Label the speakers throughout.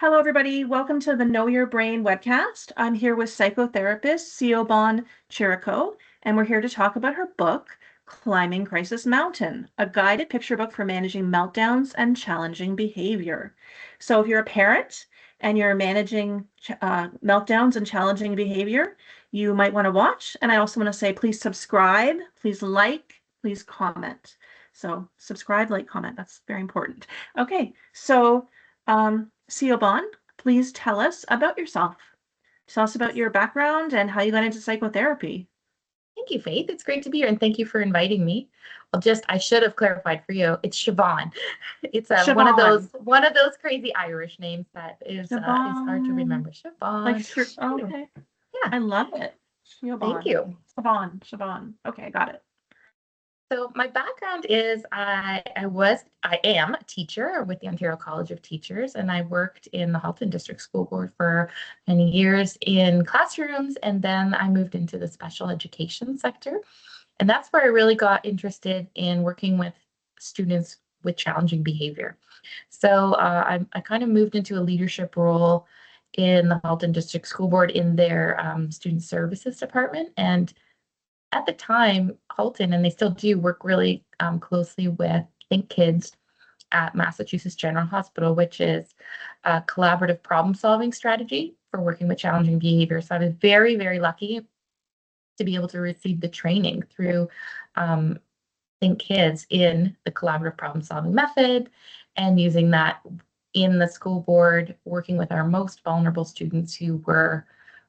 Speaker 1: Hello, everybody. Welcome to the Know Your Brain webcast. I'm here with psychotherapist Siobhan Chirico, and we're here to talk about her book, Climbing Crisis Mountain, a guided picture book for managing meltdowns and challenging behavior. So if you're a parent and you're managing meltdowns and challenging behavior, you might want to watch. And I also want to say, please subscribe, please like, please comment. So subscribe, like, comment. That's very important. Okay, so Siobhan, please tell us about yourself. Tell us about your background and how you got into psychotherapy.
Speaker 2: Thank you, Faith. It's great to be here, and thank you for inviting me. I should have clarified for you. It's Siobhan. It's one of
Speaker 1: Siobhan.
Speaker 2: those crazy Irish names that is hard to
Speaker 1: Siobhan.
Speaker 2: remember.
Speaker 1: Like,
Speaker 2: Siobhan.
Speaker 1: oh,
Speaker 2: Anyway,
Speaker 1: okay.
Speaker 2: yeah.
Speaker 1: I love it.
Speaker 2: Thank
Speaker 1: Siobhan.
Speaker 2: you.
Speaker 1: Siobhan. Okay, got it.
Speaker 2: So my background is I am a teacher with the Ontario College of Teachers, and I worked in the Halton District School Board for many years in classrooms, and then I moved into the special education sector. And that's where I really got interested in working with students with challenging behavior. So I kind of moved into a leadership role in the Halton District School Board in their student services department. And at the time, Halton, and they still do work really closely with Think Kids at Massachusetts General Hospital, which is a collaborative problem solving strategy for working with challenging behavior. So I was very, very lucky to be able to receive the training through Think Kids in the collaborative problem solving method and using that in the school board, working with our most vulnerable students who were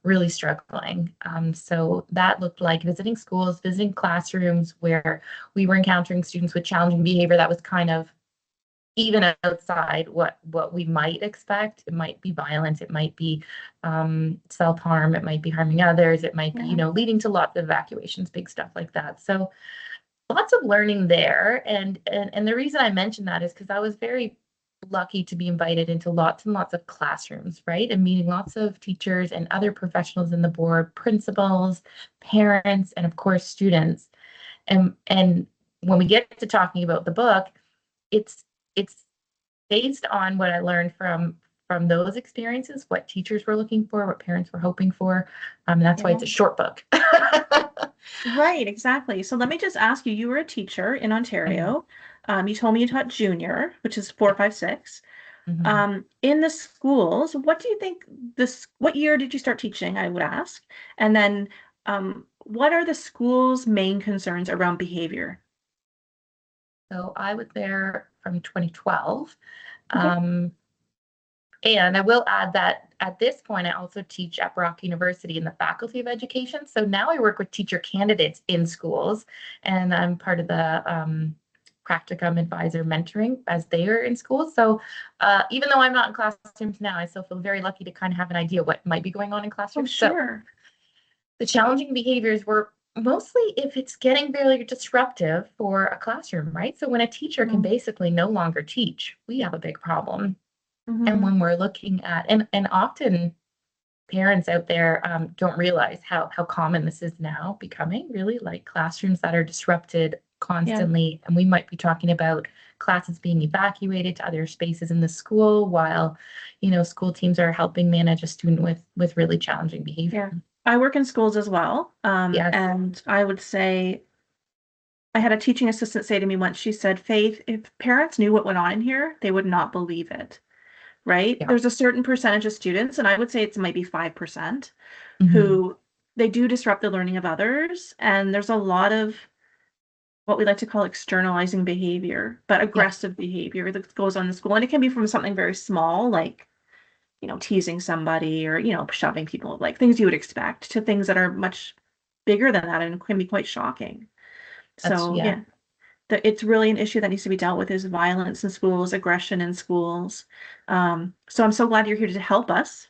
Speaker 2: really struggling. So that looked like visiting schools, visiting classrooms where we were encountering students with challenging behavior that was kind of even outside what we might expect. It might be violence, it might be self-harm, it might be harming others, it might be, leading to lots of evacuations, big stuff like that. So lots of learning there. And the reason I mentioned that is because I was very lucky to be invited into lots and lots of classrooms, right? And meeting lots of teachers and other professionals in the board, principals, parents, and of course, students. And when we get to talking about the book, it's based on what I learned from those experiences, what teachers were looking for, what parents were hoping for. That's why it's a short book.
Speaker 1: Right, exactly. So let me just ask you, you were a teacher in Ontario. You told me you taught junior, which is 4, 5, 6.
Speaker 2: Mhm.
Speaker 1: In the schools, what do you think what year did you start teaching, I would ask? And then what are the school's main concerns around behavior?
Speaker 2: So I was there from 2012.
Speaker 1: Okay.
Speaker 2: And I will add that at this point, I also teach at Brock University in the Faculty of Education. So now I work with teacher candidates in schools, and I'm part of the practicum advisor mentoring as they are in schools. So even though I'm not in classrooms now, I still feel very lucky to kind of have an idea what might be going on in
Speaker 1: Oh,
Speaker 2: classrooms. So
Speaker 1: sure.
Speaker 2: the challenging behaviors were mostly if it's getting very disruptive for a classroom, right? So when a teacher can basically no longer teach, we have a big problem. And
Speaker 1: Mm-hmm.
Speaker 2: when we're looking at, and often parents out there don't realize how common this is now becoming, really, like classrooms that are disrupted
Speaker 1: Yeah.
Speaker 2: constantly. And we might be talking about classes being evacuated to other spaces in the school while, school teams are helping manage a student with really challenging
Speaker 1: Yeah.
Speaker 2: behavior.
Speaker 1: I work in schools as well.
Speaker 2: Yes.
Speaker 1: And I would say I had a teaching assistant say to me once, she said, Faith, if parents knew what went on in here, they would not believe it. Right?
Speaker 2: Yeah.
Speaker 1: There's a certain percentage of students, and I would say it's maybe 5%,
Speaker 2: Hmm.
Speaker 1: who they do disrupt the learning of others. And there's a lot of what we like to call externalizing behavior, but
Speaker 2: Yeah.
Speaker 1: aggressive behavior that goes on in school. And it can be from something very small, like, teasing somebody or, shoving people, like things you would expect, to things that are much bigger than that and can be quite shocking.
Speaker 2: That's,
Speaker 1: So,
Speaker 2: yeah.
Speaker 1: yeah, it's really an issue that needs to be dealt with is violence in schools, aggression in schools. So I'm so glad you're here to help us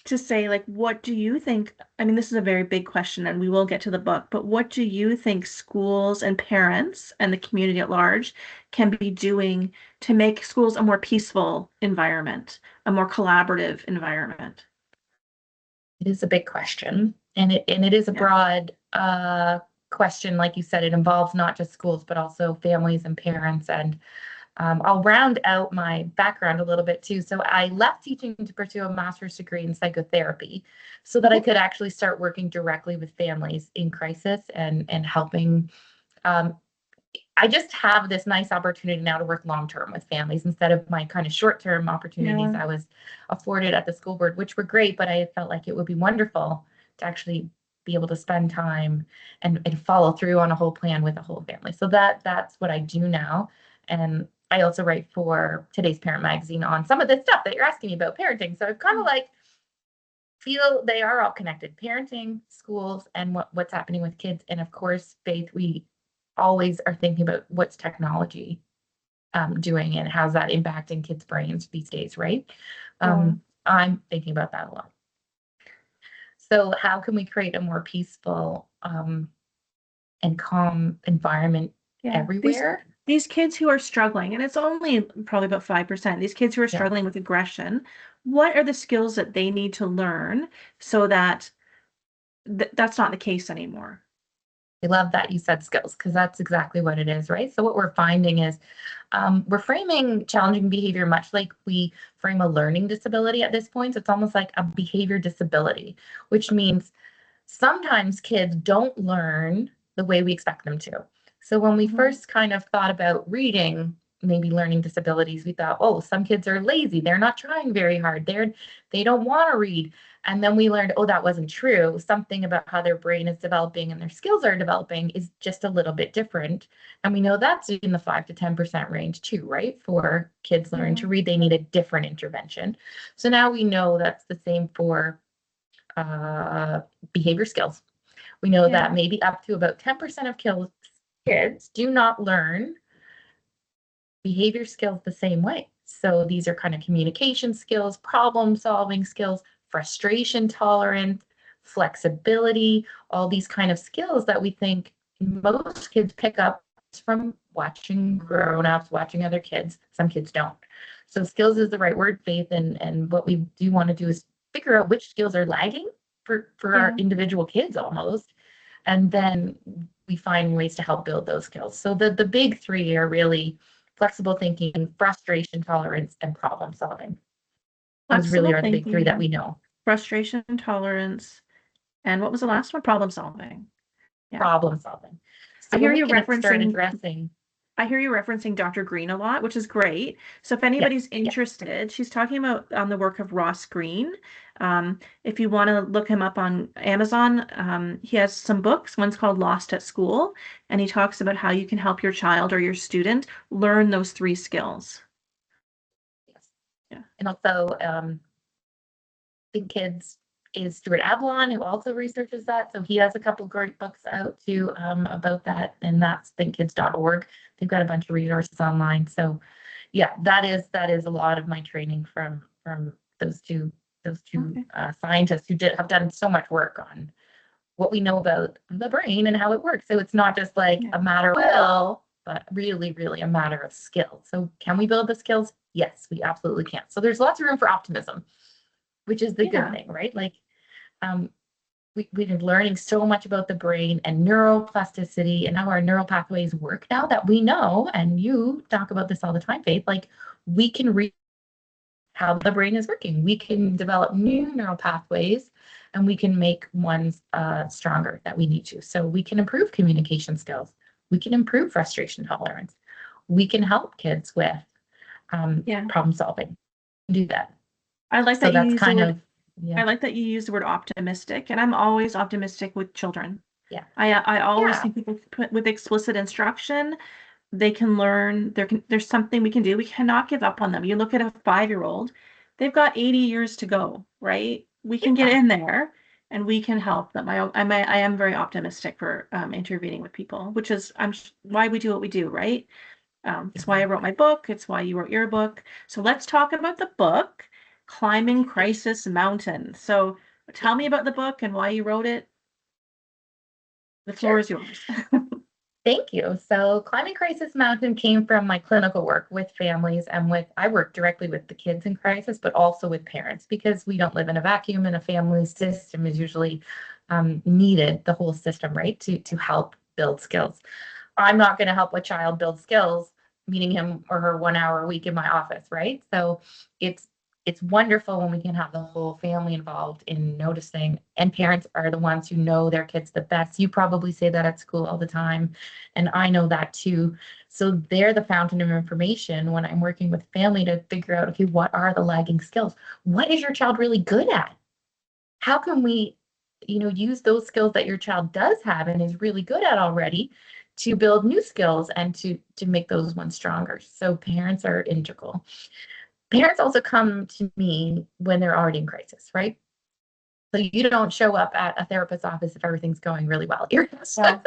Speaker 1: to say, like, what do you think? I mean, this is a very big question and we will get to the book, but what do you think schools and parents and the community at large can be doing to make schools a more peaceful environment, a more collaborative environment?
Speaker 2: It is a big question, and it is a
Speaker 1: Yeah.
Speaker 2: broad question. Like you said, it involves not just schools, but also families and parents. And I'll round out my background a little bit too. So I left teaching to pursue a master's degree in psychotherapy so that I could actually start working directly with families in crisis and helping. Um, I just have this nice opportunity now to work long term with families instead of my kind of short term opportunities
Speaker 1: Yeah.
Speaker 2: I was afforded at the school board, which were great, but I felt like it would be wonderful to actually be able to spend time and follow through on a whole plan with a whole family. So that's what I do now. And I also write for Today's Parent magazine on some of the stuff that you're asking me about parenting. So I kind of like feel they are all connected: parenting, schools, and what's happening with kids. And of course, Faith, we always are thinking about what's technology doing and how's that impacting kids' brains these days, right?
Speaker 1: Yeah.
Speaker 2: I'm thinking about that a lot. So how can we create a more peaceful and calm environment
Speaker 1: Yeah.
Speaker 2: everywhere?
Speaker 1: These kids who are struggling, and it's only probably about 5%, these kids who are
Speaker 2: Yeah.
Speaker 1: struggling with aggression, what are the skills that they need to learn so that that's not the case anymore?
Speaker 2: I love that you said skills, because that's exactly what it is, right? So what we're finding is we're framing challenging behavior much like we frame a learning disability at this point. So it's almost like a behavior disability, which means sometimes kids don't learn the way we expect them to. So when we
Speaker 1: Mhm.
Speaker 2: first kind of thought about reading, maybe learning disabilities, we thought, oh, some kids are lazy. They're not trying very hard. They don't want to read. And then we learned, oh, that wasn't true. Something about how their brain is developing and their skills are developing is just a little bit different. And we know that's in the 5 to 10% range too, right? For kids learning
Speaker 1: Yeah.
Speaker 2: to read, they need a different intervention. So now we know that's the same for uh, behavior skills. We know that
Speaker 1: Yeah.
Speaker 2: maybe up to about 10% of kids do not learn behavior skills the same way. So these are kind of communication skills, problem solving skills, frustration tolerance, flexibility, all these kind of skills that we think most kids pick up from watching grown-ups, watching other kids. Some kids don't. So skills is the right word, Faith, and what we do want to do is figure out which skills are lagging for our
Speaker 1: Yeah.
Speaker 2: individual kids almost, and then we find ways to help build those skills. So the big three are really flexible thinking, frustration tolerance, and problem solving. Those really
Speaker 1: Flexible
Speaker 2: are the big three that
Speaker 1: thinking,
Speaker 2: we know.
Speaker 1: frustration tolerance, and what was the last one? Problem solving. Yeah.
Speaker 2: Problem solving.
Speaker 1: I
Speaker 2: So
Speaker 1: hear
Speaker 2: when we
Speaker 1: you
Speaker 2: can start
Speaker 1: referencing
Speaker 2: addressing,
Speaker 1: I hear you referencing Dr. Greene a lot, which is great. So if
Speaker 2: yes,
Speaker 1: anybody's
Speaker 2: yeah,
Speaker 1: interested, she's talking about the work of Ross Greene. If you want to look him up on Amazon, he has some books. One's called Lost at School, and he talks about how you can help your child or your student learn those three skills.
Speaker 2: yes.
Speaker 1: Yeah.
Speaker 2: And also Think Kids is Stuart Avalon, who also researches that. So he has a couple great books out too about that, and that's thinkkids.org. They've got a bunch of resources online. So yeah, that is a lot of my training from those two
Speaker 1: Okay.
Speaker 2: scientists who have done so much work on what we know about the brain and how it works. So it's not just like
Speaker 1: Yeah.
Speaker 2: a matter of will, but really, really a matter of skill. So can we build the skills? Yes, we absolutely can. So there's lots of room for optimism, which is the good
Speaker 1: Yeah.
Speaker 2: thing, right? Like um, we've been learning so much about the brain and neuroplasticity and how our neural pathways work now that we know, and you talk about this all the time, Faith, like we can read how the brain is working. We can develop new neural pathways and we can make ones stronger that we need to. So we can improve communication skills. We can improve frustration tolerance. We can help kids with
Speaker 1: Yeah.
Speaker 2: problem solving. Do that.
Speaker 1: I like
Speaker 2: So
Speaker 1: that you
Speaker 2: that's
Speaker 1: use the
Speaker 2: kind
Speaker 1: word
Speaker 2: of, yeah,
Speaker 1: I like that you use the word optimistic, and I'm always optimistic with children.
Speaker 2: yeah,
Speaker 1: I always
Speaker 2: yeah.
Speaker 1: think with explicit instruction, they can learn. There's something we can do. We cannot give up on them. You look at a 5-year-old, they've got 80 years to go, right? We can get
Speaker 2: Yeah.
Speaker 1: in there and we can help them. I am very optimistic for intervening with people, which is why we do what we do, right? It's why I wrote my book. It's why you wrote your book. So let's talk about the book, Climbing Crisis Mountain. So tell me about the book and why you wrote it. The floor
Speaker 2: Sure.
Speaker 1: is yours.
Speaker 2: Thank you. So, Climbing Crisis Mountain came from my clinical work with families and I work directly with the kids in crisis, but also with parents because we don't live in a vacuum and a family system is usually needed, the whole system, right, to help build skills. I'm not going to help a child build skills meeting him or her 1 hour a week in my office, right? So it's wonderful when we can have the whole family involved in noticing, and parents are the ones who know their kids the best. You probably say that at school all the time, and I know that too. So they're the fountain of information when I'm working with family to figure out, okay, what are the lagging skills? What is your child really good at? How can we, use those skills that your child does have and is really good at already to build new skills and to make those ones stronger? So parents are integral. Parents also come to me when they're already in crisis, right? So you don't show up at a therapist's office if everything's going really well here.
Speaker 1: No.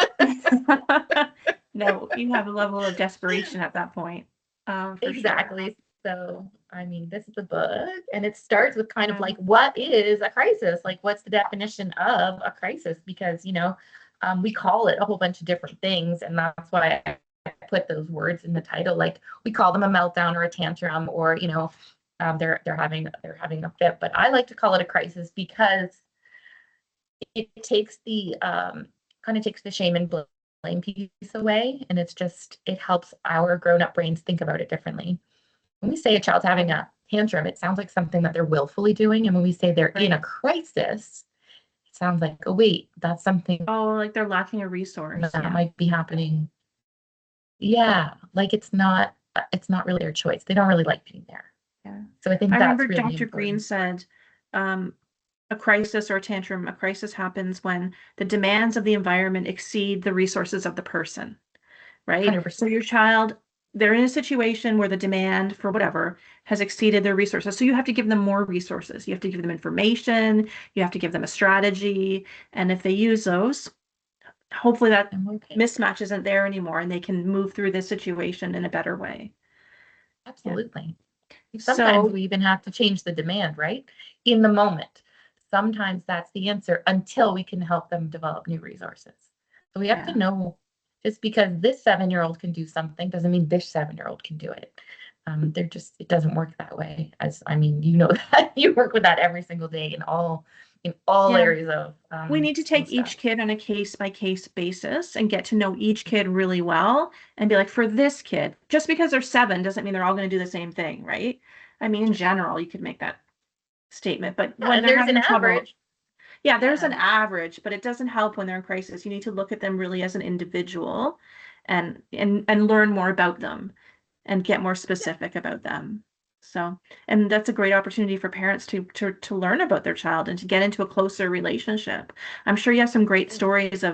Speaker 1: No, you have a level of desperation at that point, for sure.
Speaker 2: Exactly. So, I mean, this is a book, and it starts with kind of like, what is a crisis? Like, what's the definition of a crisis? Because, we call it a whole bunch of different things, and that's why I put those words in the title. Like, we call them a meltdown or a tantrum, or, they're having a fit. But I like to call it a crisis because it takes the kind of takes the shame and blame piece away, and it helps our grown-up brains think about it differently. When we say a child's having a tantrum, it sounds like something that they're willfully doing, and when we say they're in a crisis, it sounds like, oh wait, that's something
Speaker 1: like they're lacking a resource.
Speaker 2: that might be happening. Yeah, like it's not really their choice. They don't really like being there.
Speaker 1: Yeah.
Speaker 2: So I think
Speaker 1: I
Speaker 2: that's
Speaker 1: remember
Speaker 2: really
Speaker 1: Dr. Greene
Speaker 2: important.
Speaker 1: said, a crisis or a tantrum, a crisis happens when the demands of the environment exceed the resources of the person, right?
Speaker 2: 100%.
Speaker 1: So your child, they're in a situation where the demand for whatever has exceeded their resources. So you have to give them more resources. You have to give them information, you have to give them a strategy. And if they use those, hopefully that mismatch isn't there anymore and they can move through this situation in a better way.
Speaker 2: Absolutely.
Speaker 1: Yeah.
Speaker 2: Sometimes we even have to change the demand, right? In the moment. Sometimes that's the answer until we can help them develop new resources. So we have to know, just because this 7-year-old can do something doesn't mean this 7-year-old can do it. It doesn't work that way. That you work with that every single day in all areas of
Speaker 1: we need to take each kid on a case-by-case basis and get to know each kid really well and be like, for this kid, just because they're 7 doesn't mean they're all going to do the same thing, right? I mean, in general, you could make that statement, but when they're having trouble, there's an average, but it doesn't help when they're in crisis. You need to look at them really as an individual and learn more about them and get more specific about them. So, and that's a great opportunity for parents to learn about their child and to get into a closer relationship. I'm sure you have some great stories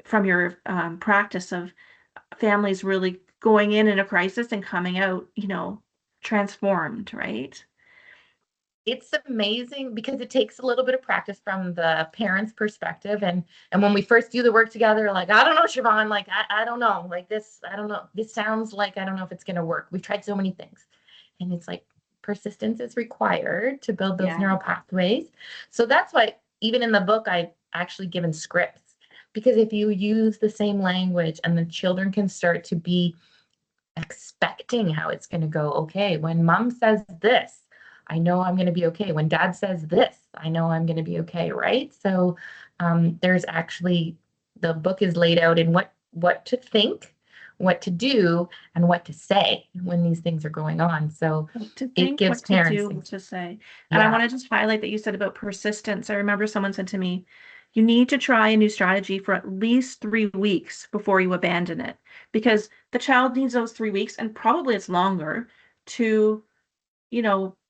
Speaker 1: from your practice of families really going in a crisis and coming out, transformed, right?
Speaker 2: It's amazing because it takes a little bit of practice from the parent's perspective. And when we first do the work together, like, I don't know, Siobhan, like, I don't know, like this, I don't know. This sounds like, I don't know if it's going to work. We've tried so many things. And it's like persistence is required to build those neural pathways. So that's why even in the book, I actually given scripts, because if you use the same language and the children can start to be expecting how it's going to go. Okay, when mom says this, I know I'm going to be okay. When dad says this, I know I'm going to be okay, right? So there's actually, the book is laid out in what to think, what to do, and what to say when these things are going on. So it gives parents
Speaker 1: what to say. And I want to just highlight that you said about persistence. I remember someone said to me, you need to try a new strategy for at least 3 weeks before you abandon it, because the child needs those 3 weeks, and probably it's longer, to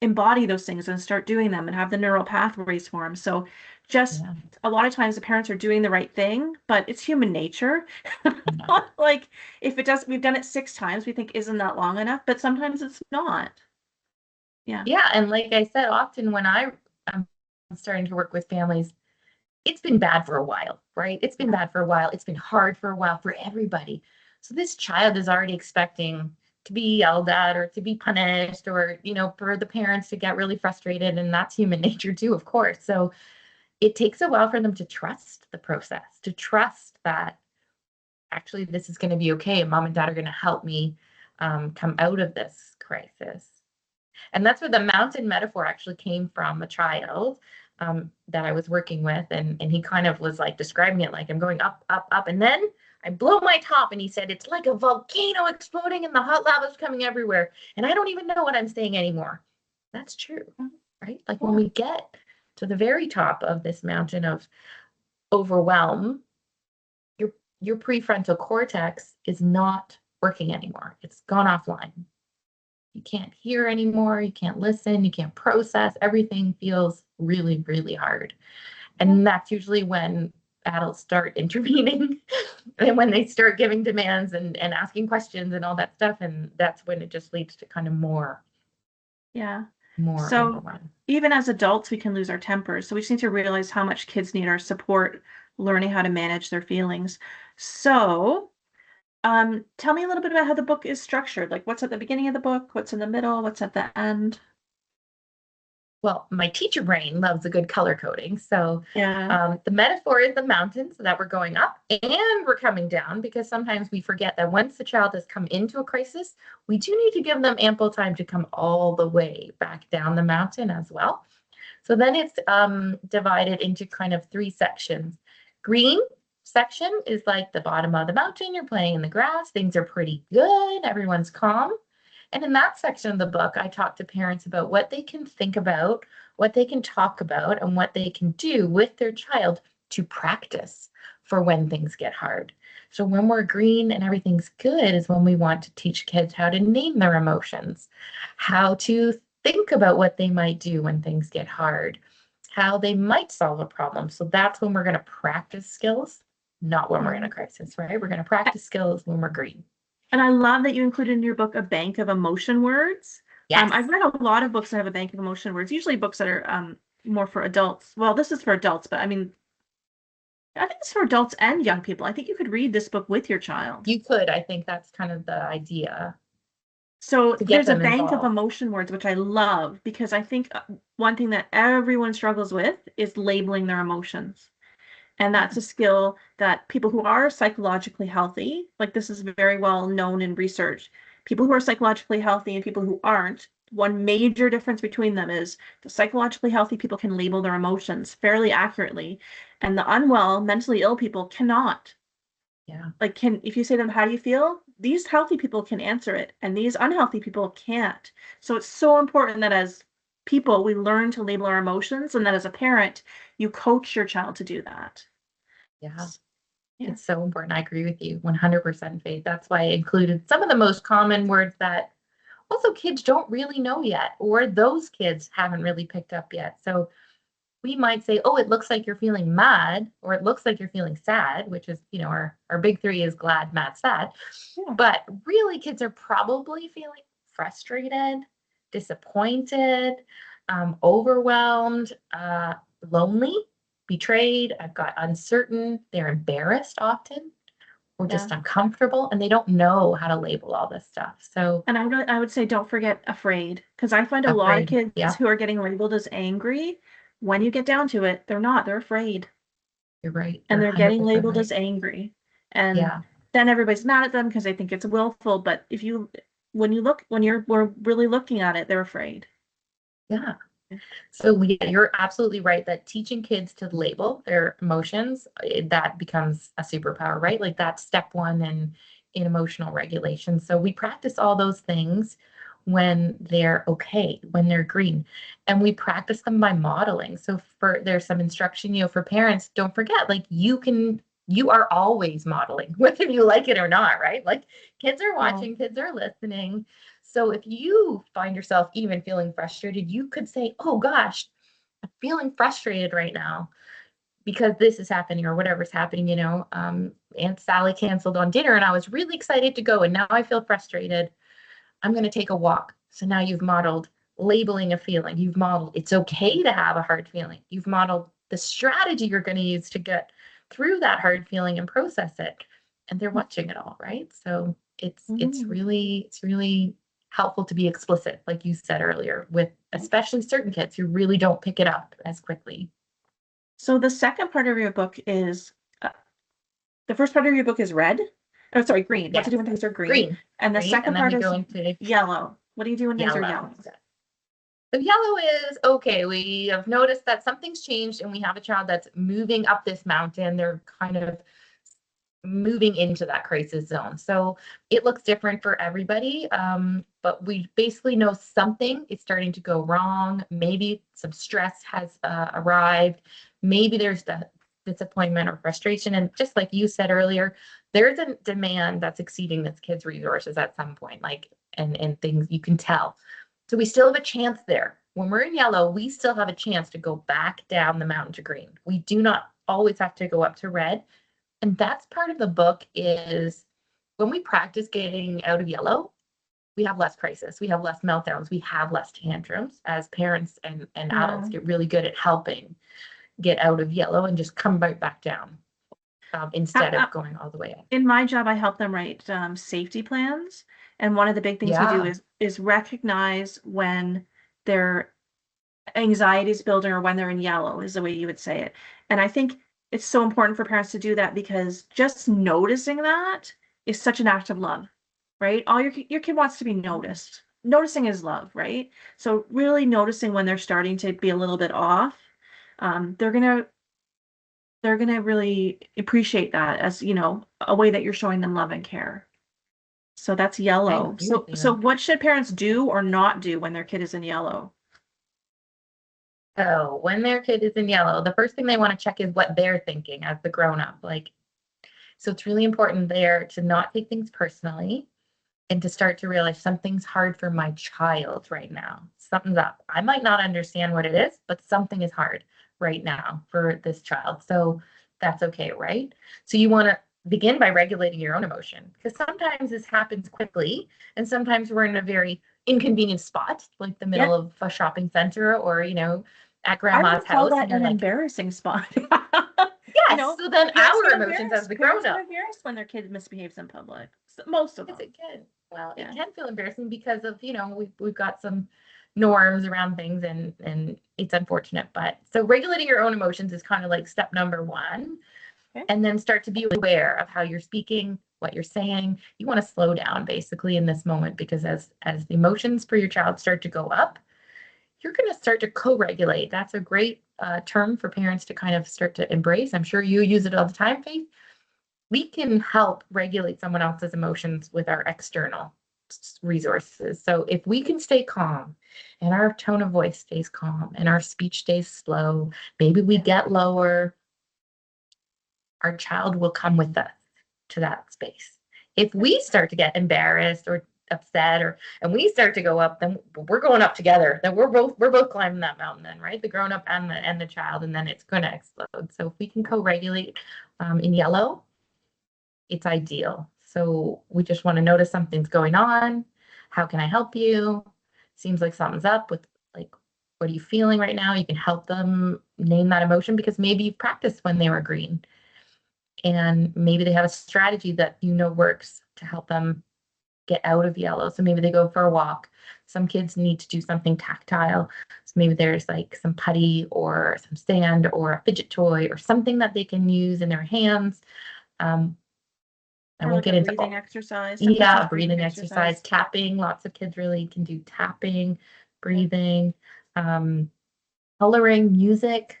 Speaker 1: embody those things and start doing them and have the neural pathways for them. So just a lot of times the parents are doing the right thing, but it's human nature. Like, if we've done it 6 times, we think, isn't that long enough? But sometimes it's not.
Speaker 2: Yeah. And like I said, often when I'm starting to work with families, it's been bad for a while, right? It's been bad for a while. It's been hard for a while for everybody. So this child is already expecting to be yelled at or to be punished, or, for the parents to get really frustrated. And that's human nature too, of course. So it takes a while for them to trust the process, to trust that actually this is going to be okay. And mom and dad are going to help me come out of this crisis. And that's where the mountain metaphor actually came from, a child that I was working with. And he kind of was like describing it like, I'm going up, up, up. And then I blow my top, and he said, it's like a volcano exploding and the hot lava's coming everywhere. And I don't even know what I'm saying anymore. That's true, right? Like when we get to the very top of this mountain of overwhelm, your prefrontal cortex is not working anymore. It's gone offline. You can't hear anymore. You can't listen. You can't process. Everything feels really, really hard. And that's usually when adults start intervening and when they start giving demands and asking questions and all that stuff. And that's when it just leads to kind of more
Speaker 1: So
Speaker 2: overwhelm.
Speaker 1: even as adults, we can lose our tempers. So we just need to realize how much kids need our support, learning how to manage their feelings. So tell me a little bit about how the book is structured. Like what's at the beginning of the book, what's in the middle, what's at the end?
Speaker 2: Well, my teacher brain loves a good color coding. So the metaphor is the mountains that we're going up and we're coming down, because sometimes we forget that once the child has come into a crisis, we do need to give them ample time to come all the way back down the mountain as well. So then it's divided into kind of 3 sections. Green section is like the bottom of the mountain. You're playing in the grass. Things are pretty good. Everyone's calm. And in that section of the book, I talk to parents about what they can think about, what they can talk about, and what they can do with their child to practice for when things get hard. So when we're green and everything's good is when we want to teach kids how to name their emotions, how to think about what they might do when things get hard, how they might solve a problem. So that's when we're going to practice skills, not when we're in a crisis, right? We're going to practice skills when we're green.
Speaker 1: And I love that you included in your book a bank of emotion words.
Speaker 2: Yes.
Speaker 1: I've read a lot of books that have a bank of emotion words, usually books that are more for adults. Well, this is for adults, but I mean, I think it's for adults and young people. I think you could read this book with your child.
Speaker 2: You could. I think that's kind of the idea.
Speaker 1: So there's a bank
Speaker 2: involved.
Speaker 1: of emotion words, which I love, because I think one thing that everyone struggles with is labeling their emotions. And that's a skill that people who are psychologically healthy, like this is very well known in research, people who are psychologically healthy and people who aren't, one major difference between them is the psychologically healthy people can label their emotions fairly accurately, and the unwell, mentally ill people cannot.
Speaker 2: Yeah.
Speaker 1: Like, if you say to them, how do you feel? These healthy people can answer it, and these unhealthy people can't. So it's so important that as people, we learn to label our emotions, and that as a parent, you coach your child to do that.
Speaker 2: Yeah. It's so important. I agree with you 100%, Faith. That's why I included some of the most common words that also kids don't really know yet, or those kids haven't really picked up yet. So we might say, oh, it looks like you're feeling mad, or it looks like you're feeling sad, which is, our big 3 is glad, mad, sad. Yeah. But really, kids are probably feeling frustrated, disappointed, overwhelmed, lonely, betrayed. I've got uncertain. They're embarrassed often, or just uncomfortable, and they don't know how to label all this stuff. So,
Speaker 1: and I would say don't forget afraid, because I find a lot of kids who are getting labeled as angry. When you get down to it, they're not. They're afraid.
Speaker 2: You're right.
Speaker 1: And they're getting labeled as angry. And then everybody's mad at them because they think it's willful. But when we're really looking at it, they're afraid.
Speaker 2: Yeah. So you're absolutely right that teaching kids to label their emotions, that becomes a superpower, right? Like that's step 1 in emotional regulation. So we practice all those things when they're okay, when they're green, and we practice them by modeling. So there's some instruction, for parents, don't forget, like you are always modeling, whether you like it or not, right? Like kids are watching, kids are listening. So if you find yourself even feeling frustrated, you could say, oh gosh, I'm feeling frustrated right now because this is happening or whatever's happening, Aunt Sally canceled on dinner and I was really excited to go and now I feel frustrated. I'm going to take a walk. So now you've modeled labeling a feeling. You've modeled it's okay to have a hard feeling. You've modeled the strategy you're going to use to get through that hard feeling and process it. And they're watching it all, right? So it's really helpful to be explicit, like you said earlier, with especially certain kids who really don't pick it up as quickly.
Speaker 1: So the second part of your book is, the first part of your book is red. Oh, sorry, green. What to do when things are green.
Speaker 2: Green.
Speaker 1: And the second part is yellow. What do you do when things are yellow?
Speaker 2: The yellow is, okay, we have noticed that something's changed and we have a child that's moving up this mountain. They're kind of moving into that crisis zone. So it looks different for everybody, but we basically know something is starting to go wrong. Maybe some stress has arrived. Maybe there's the disappointment or frustration. And just like you said earlier, there's a demand that's exceeding this kid's resources at some point, like, and things you can tell. So we still have a chance there. When we're in yellow, we still have a chance to go back down the mountain to green. We do not always have to go up to red. And that's part of the book is when we practice getting out of yellow, we have less crisis, we have less meltdowns, we have less tantrums as parents and adults get really good at helping get out of yellow and just come right back down instead of going all the way up.
Speaker 1: In my job, I help them write safety plans. And one of the big things we do is recognize when their anxiety is building or when they're in yellow is the way you would say it. And I think it's so important for parents to do that because just noticing that is such an act of love, right? All your kid wants to be noticed. Noticing is love, right? So really noticing when they're starting to be a little bit off, they're gonna really appreciate that as, you know, a way that you're showing them love and care. So that's yellow. So what should parents do or not do when their kid is in yellow?
Speaker 2: So when their kid is in yellow, the first thing they want to check is what they're thinking as the grown-up. Like, so it's really important there to not take things personally and to start to realize something's hard for my child right now. Something's up. I might not understand what it is, but something is hard right now for this child. So that's okay, right? So you want to begin by regulating your own emotion because sometimes this happens quickly and sometimes we're in a very inconvenient spot, like the middle of a shopping center or, you know, at grandma's house.
Speaker 1: And an embarrassing spot.
Speaker 2: Yes, you know, so then our emotions as the grown up.
Speaker 1: Embarrassed when their kid misbehaves in public. So most of them.
Speaker 2: It can. Well, it can feel embarrassing because of, you know, we've got some norms around things and it's unfortunate. But so regulating your own emotions is kind of like step number one. Okay. And then start to be aware of how you're speaking, what you're saying. You want to slow down basically in this moment because as the emotions for your child start to go up, you're going to start to co-regulate. That's a great term for parents to kind of start to embrace. I'm sure you use it all the time, Faith. We can help regulate someone else's emotions with our external resources. So if we can stay calm and our tone of voice stays calm and our speech stays slow, maybe we get lower, our child will come with us to that space. If we start to get embarrassed or upset and we start to go up, then we're going up together. Then we're both climbing that mountain then, right? The grown up and the child, and then it's going to explode. So if we can co-regulate in yellow, it's ideal. So we just want to notice something's going on. How can I help you? Seems like something's up with, like, what are you feeling right now? You can help them name that emotion because maybe you've practiced when they were green. And maybe they have a strategy that you know works to help them get out of yellow. So maybe they go for a walk. Some kids need to do something tactile. So maybe there's like some putty or some sand or a fidget toy or something that they can use in their hands. I won't get into
Speaker 1: breathing exercise.
Speaker 2: Yeah, breathing exercise, tapping. Lots of kids really can do tapping, breathing, coloring, music.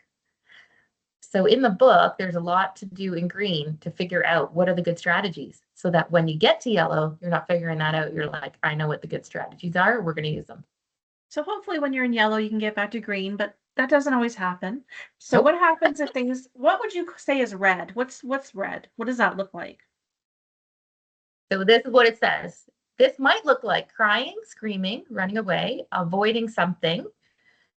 Speaker 2: So in the book, there's a lot to do in green to figure out what are the good strategies so that when you get to yellow, you're not figuring that out. You're like, I know what the good strategies are. We're going to use them.
Speaker 1: So hopefully when you're in yellow, you can get back to green, but that doesn't always happen. So what happens if what would you say is red? What's red? What does that look like?
Speaker 2: So this is what it says. This might look like crying, screaming, running away, avoiding something,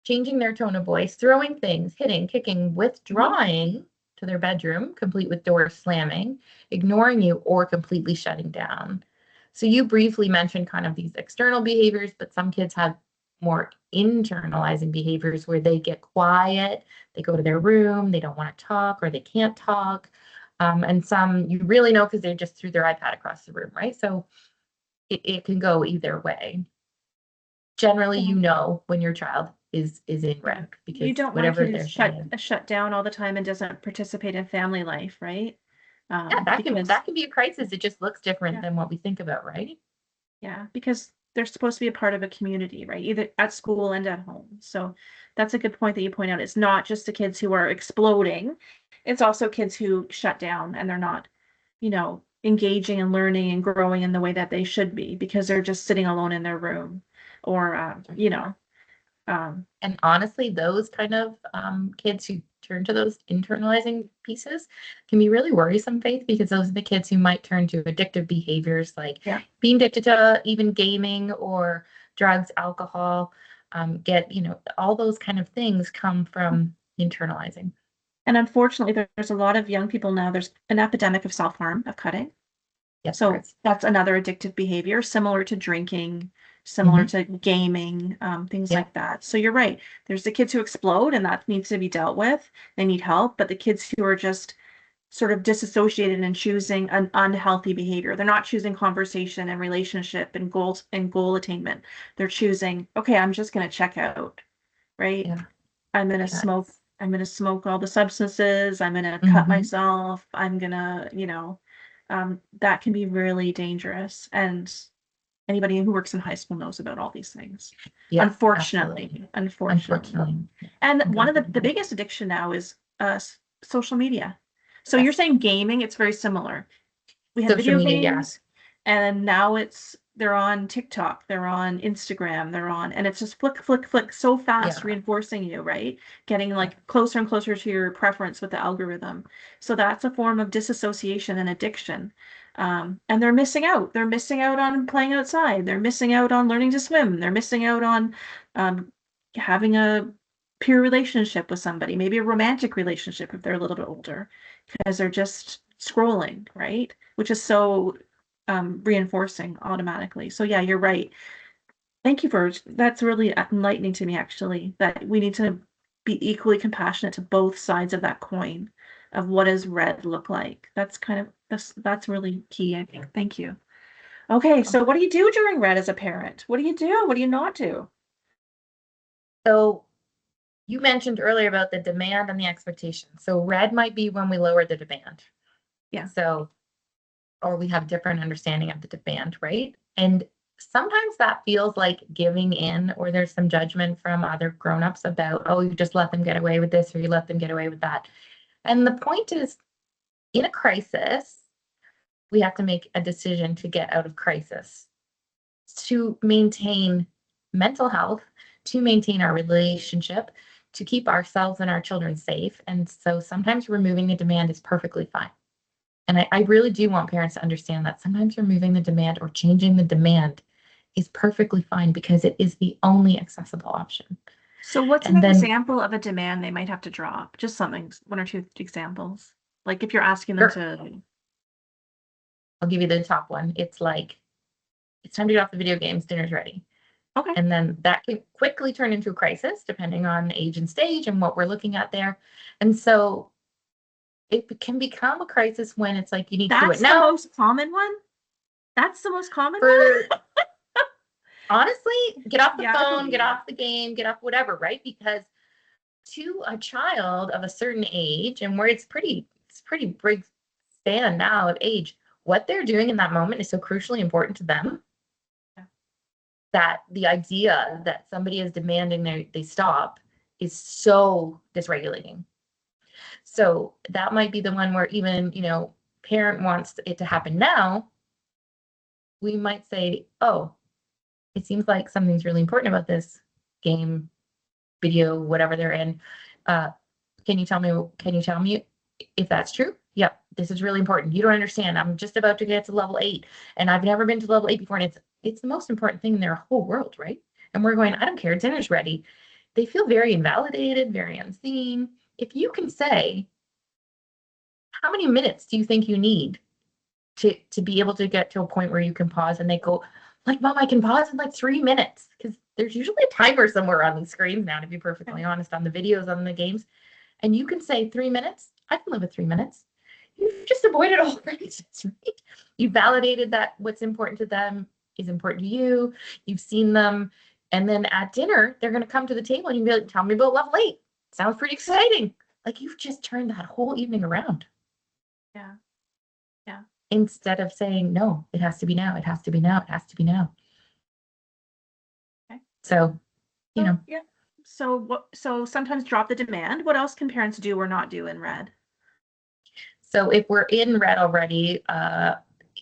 Speaker 2: changing their tone of voice, throwing things, hitting, kicking, withdrawing to their bedroom, complete with doors slamming, ignoring you, or completely shutting down. So you briefly mentioned kind of these external behaviors, but some kids have more internalizing behaviors where they get quiet, they go to their room, they don't want to talk, or they can't talk. And some you really know because they just threw their iPad across the room, right? So it can go either way. Generally, you know when your child is in red because
Speaker 1: you don't
Speaker 2: whatever
Speaker 1: want to shut down all the time and doesn't participate in family life, right?
Speaker 2: Yeah, that can be a crisis. It just looks different than what we think about, right?
Speaker 1: Yeah, because they're supposed to be a part of a community, right? Either at school and at home. So that's a good point that you point out. It's not just the kids who are exploding. It's also kids who shut down and they're not engaging and learning and growing in the way that they should be because they're just sitting alone in their room or,
Speaker 2: And honestly, those kind of kids who turn to those internalizing pieces can be really worrisome, Faith, because those are the kids who might turn to addictive behaviors like
Speaker 1: yeah.
Speaker 2: being addicted to even gaming or drugs, alcohol, all those kind of things come from internalizing.
Speaker 1: And unfortunately, there's a lot of young people now, there's an epidemic of self-harm, of cutting.
Speaker 2: Yes,
Speaker 1: So that's another addictive behavior, similar to drinking, similar
Speaker 2: Mhm.
Speaker 1: to gaming, things
Speaker 2: Yeah.
Speaker 1: like that. So you're right. There's the kids who explode, and that needs to be dealt with. They need help. But the kids who are just sort of disassociated and choosing an unhealthy behavior, they're not choosing conversation and relationship and goals and goal attainment. They're choosing, okay, I'm just going to check out, right?
Speaker 2: Yeah.
Speaker 1: I'm going to
Speaker 2: Yeah.
Speaker 1: smoke. I'm going to smoke all the substances. I'm going to cut
Speaker 2: Mhm.
Speaker 1: myself. I'm going to, that can be really dangerous. And anybody who works in high school knows about all these things.
Speaker 2: Yeah,
Speaker 1: Unfortunately.
Speaker 2: unfortunately.
Speaker 1: And one of the biggest addiction now is social media. So you're
Speaker 2: Yes.
Speaker 1: saying gaming, it's very similar. We had
Speaker 2: Social
Speaker 1: video
Speaker 2: media, yeah.
Speaker 1: games, and now they're on TikTok, they're on Instagram, and it's just flick, flick, flick so fast,
Speaker 2: Yeah.
Speaker 1: reinforcing you, right? Getting like closer and closer to your preference with the algorithm. So that's a form of disassociation and addiction. And they're missing out. They're missing out on playing outside. They're missing out on learning to swim. They're missing out on having a peer relationship with somebody, maybe a romantic relationship if they're a little bit older, because they're just scrolling, right? Which is so reinforcing automatically. So yeah, you're right. Thank you for that's really enlightening to me actually, that we need to be equally compassionate to both sides of that coin of what does red look like. That's really key, I think. Thank you. Okay, so what do you do during red as a parent? What do you do? What do you not do?
Speaker 2: So you mentioned earlier about the demand and the expectation. So red might be when we lower the demand.
Speaker 1: Yeah.
Speaker 2: So, or we have different understanding of the demand, right? And sometimes that feels like giving in, or there's some judgment from other grown-ups about, oh, you just let them get away with this, or you let them get away with that. And the point is, in a crisis, we have to make a decision to get out of crisis, to maintain mental health, to maintain our relationship, to keep ourselves and our children safe. And so sometimes removing the demand is perfectly fine. And I really do want parents to understand that sometimes removing the demand or changing the demand is perfectly fine because it is the only accessible option.
Speaker 1: So what's an
Speaker 2: And then
Speaker 1: example of a demand they might have to drop? Just something, one or two examples. Like if you're asking them to,
Speaker 2: I'll give you the top one. It's like, it's time to get off the video games, dinner's ready.
Speaker 1: okay,
Speaker 2: And then that can quickly turn into a crisis depending on age and stage and what we're looking at there. And so it can become a crisis when it's like you need to do it
Speaker 1: that's the
Speaker 2: now.
Speaker 1: most common one. That's the most common
Speaker 2: For
Speaker 1: one.
Speaker 2: honestly, get off the
Speaker 1: Yeah, I
Speaker 2: phone, get
Speaker 1: believe.
Speaker 2: off the game, get off whatever, right? Because to a child of a certain age, and where it's pretty big span now of age, what they're doing in that moment is so crucially important to them
Speaker 1: Yeah.
Speaker 2: that the idea that somebody is demanding they stop is so dysregulating. So that might be the one where even, parent wants it to happen now. We might say, oh, it seems like something's really important about this game, video, whatever they're in. Uh, can you tell me if that's true? Yep, this is really important. You don't understand. I'm just about to get to level 8 and I've never been to level 8 before. And it's the most important thing in their whole world, right? And we're going, I don't care, dinner's ready. They feel very invalidated, very unseen. If you can say, how many minutes do you think you need to be able to get to a point where you can pause, and they go, like, Mom, I can pause in like 3 minutes, because there's usually a timer somewhere on these screens now, to be perfectly honest, on the videos, on the games. And you can say 3 minutes. I can live with 3 minutes. You've just avoided all crisis, right? You validated that what's important to them is important to you. You've seen them. And then at dinner, they're going to come to the table and you can be like, tell me about level 8. Sounds pretty exciting. Like, you've just turned that whole evening around.
Speaker 1: Yeah. Yeah.
Speaker 2: Instead of saying, no, it has to be now. It has to be now. It has to be now.
Speaker 1: Okay.
Speaker 2: So,
Speaker 1: yeah. So sometimes drop the demand. What else can parents do or not do in red?
Speaker 2: So if we're in red already,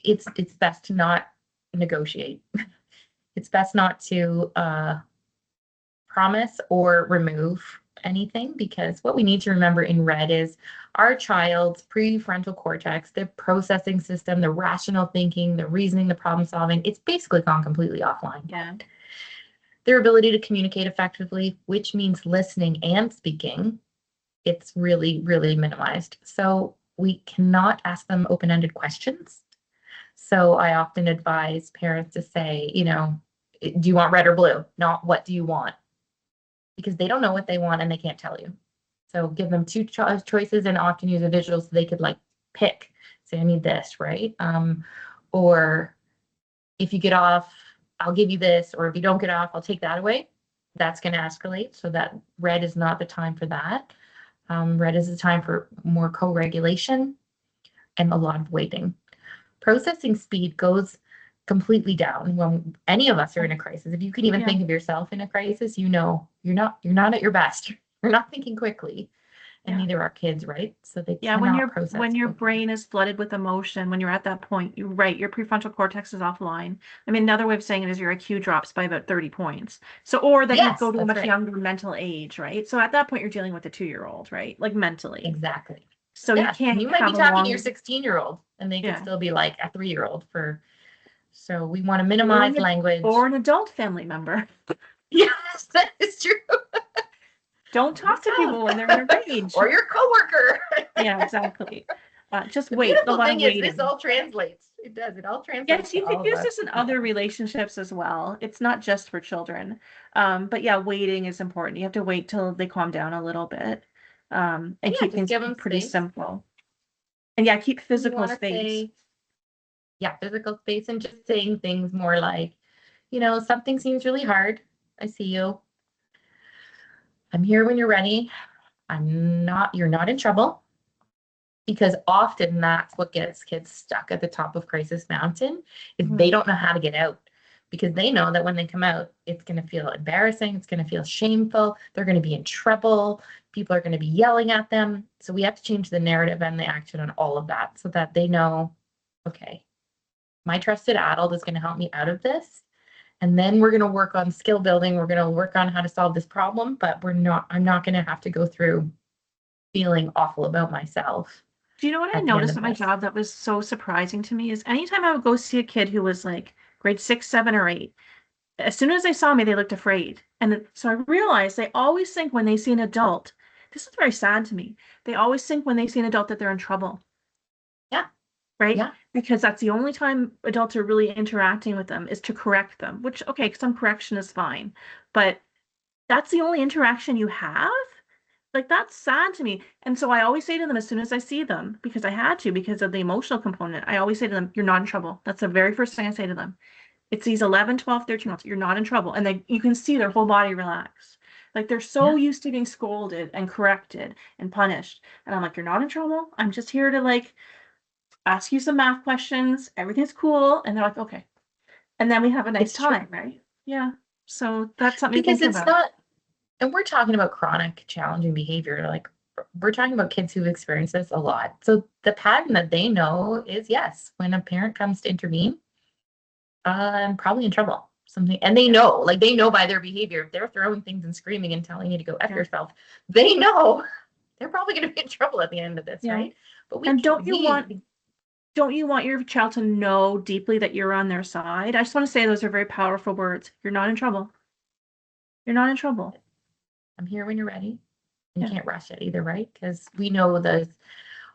Speaker 2: it's best to not negotiate. It's best not to promise or remove anything, because what we need to remember in red is our child's prefrontal cortex, the processing system, the rational thinking, the reasoning, the problem solving, it's basically gone completely offline.
Speaker 1: Yeah.
Speaker 2: Their ability to communicate effectively, which means listening and speaking, it's really, really minimized. So we cannot ask them open-ended questions. So I often advise parents to say, do you want red or blue? Not what do you want? Because they don't know what they want and they can't tell you. So give them two choices, and often use a visual so they could like pick, say, I need this, right? Or if you get off, I'll give you this, or if you don't get off, I'll take that away. That's going to escalate. So that red is not the time for that. Red is the time for more co-regulation and a lot of waiting. Processing speed goes completely down when any of us are in a crisis. If you can even think of yourself in a crisis, you're not at your best. You're not thinking quickly, and neither are kids, right? So they cannot process.
Speaker 1: When your brain is flooded with emotion, when you're at that point, you're right, your prefrontal cortex is offline. I mean, another way of saying it is your IQ drops by about 30 points. So, or that you go to a much younger mental age, right? So at that point, you're dealing with a 2-year-old, right? Like mentally.
Speaker 2: Exactly.
Speaker 1: So you can't.
Speaker 2: You might be talking to your 16-year-old, and they could still be like a 3-year-old for. So we want to minimize language.
Speaker 1: Or an adult family member.
Speaker 2: Yes, that is true.
Speaker 1: Don't talk to people when they're in a rage.
Speaker 2: Or your coworker.
Speaker 1: Yeah, exactly. Just
Speaker 2: the
Speaker 1: wait.
Speaker 2: Beautiful thing is this all translates. It does. It all translates.
Speaker 1: Yes, you can use this in other relationships as well. It's not just for children. But yeah, waiting is important. You have to wait till they calm down a little bit. And keep things pretty simple. And yeah, keep physical space.
Speaker 2: Physical space, and just saying things more like, something seems really hard. I see you. I'm here when you're ready. You're not in trouble. Because often that's what gets kids stuck at the top of Crisis Mountain, is they don't know how to get out, because they know that when they come out, it's going to feel embarrassing. It's going to feel shameful. They're going to be in trouble. People are going to be yelling at them. So we have to change the narrative and the action on all of that, so that they know, okay, my trusted adult is going to help me out of this. And then we're going to work on skill building. We're going to work on how to solve this problem, but I'm not going to have to go through feeling awful about myself.
Speaker 1: Do you know what I noticed at my job that was so surprising to me is anytime I would go see a kid who was like grade 6, 7, or 8, as soon as they saw me, they looked afraid. And so I realized they always think when they see an adult, this is very sad to me, they always think when they see an adult that they're in trouble.
Speaker 2: Yeah.
Speaker 1: Right? Yeah. Because that's the only time adults are really interacting with them is to correct them, which, okay, some correction is fine. But that's the only interaction you have? Like, that's sad to me. And so I always say to them as soon as I see them, because I had to, because of the emotional component, I always say to them, you're not in trouble. That's the very first thing I say to them. It's these 11, 12, 13 months. You're not in trouble. And then you can see their whole body relax. Like, they're so used to being scolded and corrected and punished. And I'm like, you're not in trouble. I'm just here to like ask you some math questions. Everything's cool. And they're like, okay. And then we have a nice time, right? Yeah. So that's something
Speaker 2: because it's not. And we're talking about chronic challenging behavior. Like, we're talking about kids who've experienced this a lot. So the pattern that they know is, yes, when a parent comes to intervene, I'm probably in trouble. And they know by their behavior, if they're throwing things and screaming and telling you to go F yourself, they know they're probably going to be in trouble at the end of this, right?
Speaker 1: But don't you want your child to know deeply that you're on their side? I just want to say those are very powerful words. You're not in trouble. You're not in trouble.
Speaker 2: I'm here when you're ready. You can't rush it either, right? Because we know the